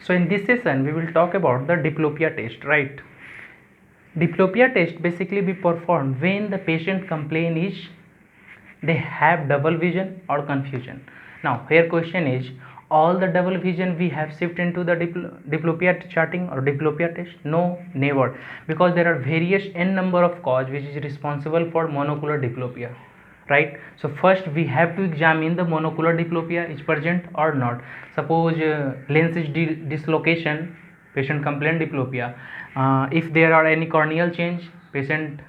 So in this session we will talk about the diplopia test, right? Diplopia test basically be performed when the patient complaint is they have double vision or confusion. Now here question is, all the double vision we have shift into the diplopia charting or diplopia test? No, never, because there are various n number of cause which is responsible for monocular diplopia, right? So first we have to examine the monocular diplopia is present or not. Suppose lens is dislocation, patient complain diplopia. If there are any corneal change, patient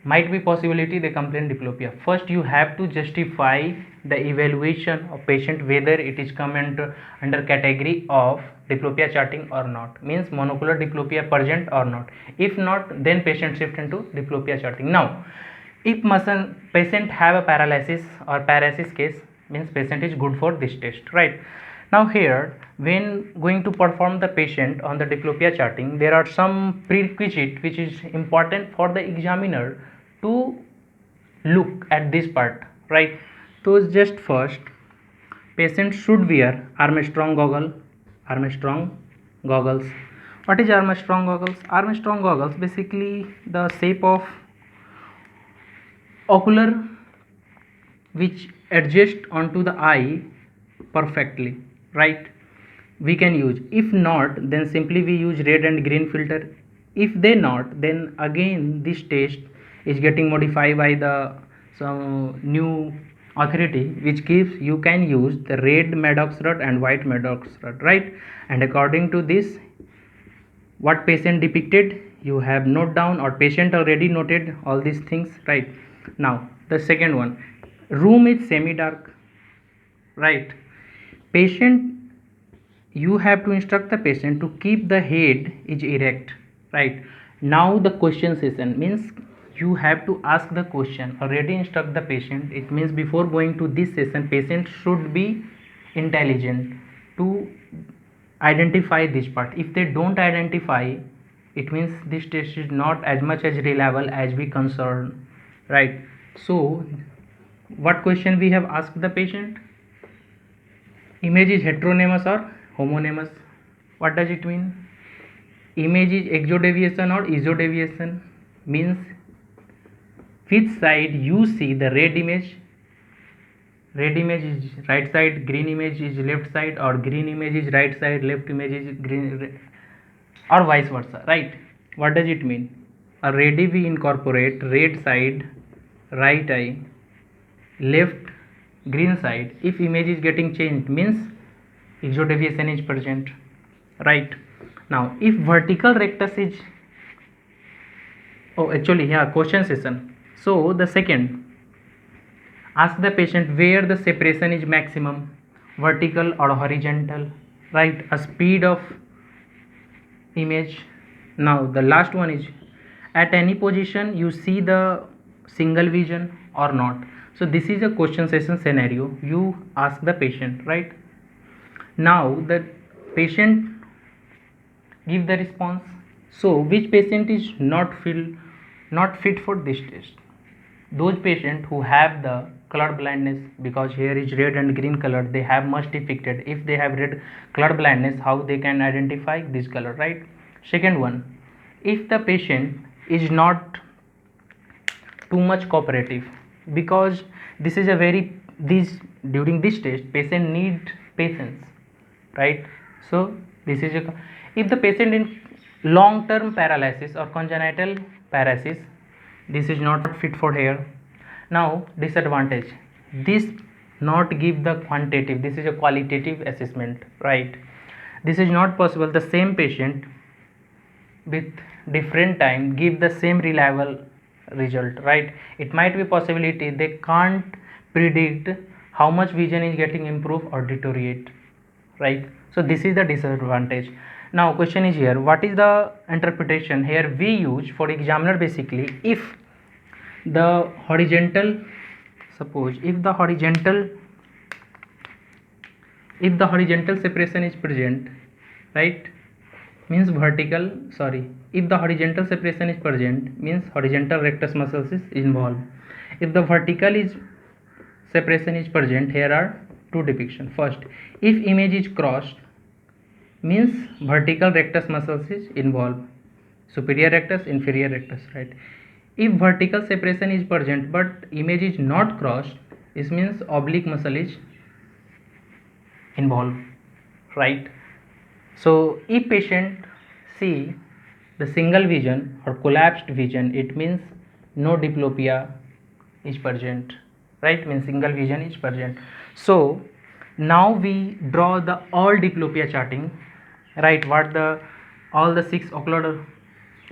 might be possibility they complain diplopia. First you have to justify the evaluation of patient whether it is come under category of diplopia charting or not, means monocular diplopia present or not. If not, then patient shift into diplopia charting. Now if patient have a paralysis or paresis case, means patient is good for this test, right? Now here when going to perform the patient on the diplopia charting, there are some prerequisite which is important for the examiner to look at this part, right? So just first, patient should wear Armstrong goggles. What is Armstrong goggles? Armstrong goggles basically the shape of ocular which adjust onto the eye perfectly, right? We can use. If not, then simply we use red and green filter. If they not, then again this test is getting modified by the some new authority which gives you can use the red Maddox rod and white Maddox rod, right? And according to this, what patient depicted you have note down or patient already noted all these things, right? Now the second one, room is semi dark, right? Patient, you have to instruct the patient to keep the head is erect, right? Now the question session means you have to ask the question, already instruct the patient. It means before going to this session patient should be intelligent to identify this part. If they don't identify, it means this test is not as much as reliable as we concern, right? So what question we have asked the patient? Image is heteronymous or homonymous? What does it mean? Image is exodeviation or isodeviation, means which side you see the red image is right side, green image is left side, or green image is right side, left image is green, or vice versa, right? What does it mean? Already we incorporate red side, right eye, left green side. If image is getting changed, means exodeviation is present, right? Now if vertical rectus is, question session. So the second, ask the patient where the separation is maximum, vertical or horizontal, right? A speed of image. Now the last one is, at any position you see the single vision or not. So this is a question session scenario you ask the patient, right? Now the patient give the response. So which patient is not fit for this test? Those patients who have the color blindness, because here is red and green color, they have much depicted. If they have red color blindness, how they can identify this color, right? Second one, if the patient is not too much cooperative, because this is a very during this test patient need patience, right? So this is if the patient in long term paralysis or congenital paralysis, this is not fit for here. Now disadvantage, this not give the quantitative, this is a qualitative assessment, right? This is not possible the same patient with different time give the same reliable result, right? It might be possibility they can't predict how much vision is getting improved or deteriorate, right? So this is the disadvantage. Now question is here, what is the interpretation? Here we use for examiner basically, if the horizontal, suppose if the horizontal separation is present, right, means vertical, sorry, if the horizontal separation is present, means horizontal rectus muscles is involved. If the vertical is separation is present, here are two depictions. First, if image is crossed, means vertical rectus muscles is involved, superior rectus, inferior rectus, right? If vertical separation is present but image is not crossed, this means oblique muscle is involved, right? So if patient see the single vision or collapsed vision, it means no diplopia is present, right? Means single vision is present. So now we draw the all diplopia charting, right? What the all the six ocular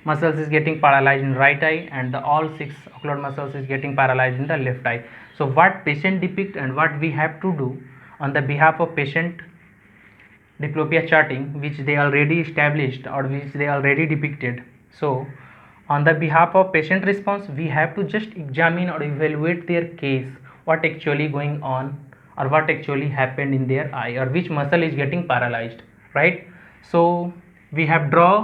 muscles is getting paralyzed in right eye, and the all six ocular muscles is getting paralyzed in the left eye. So what patient depict and what we have to do on the behalf of patient diplopia charting, which they already established or which they already depicted. So on the behalf of patient response, we have to just examine or evaluate their case, what actually going on or what actually happened in their eye or which muscle is getting paralyzed, right? So we have draw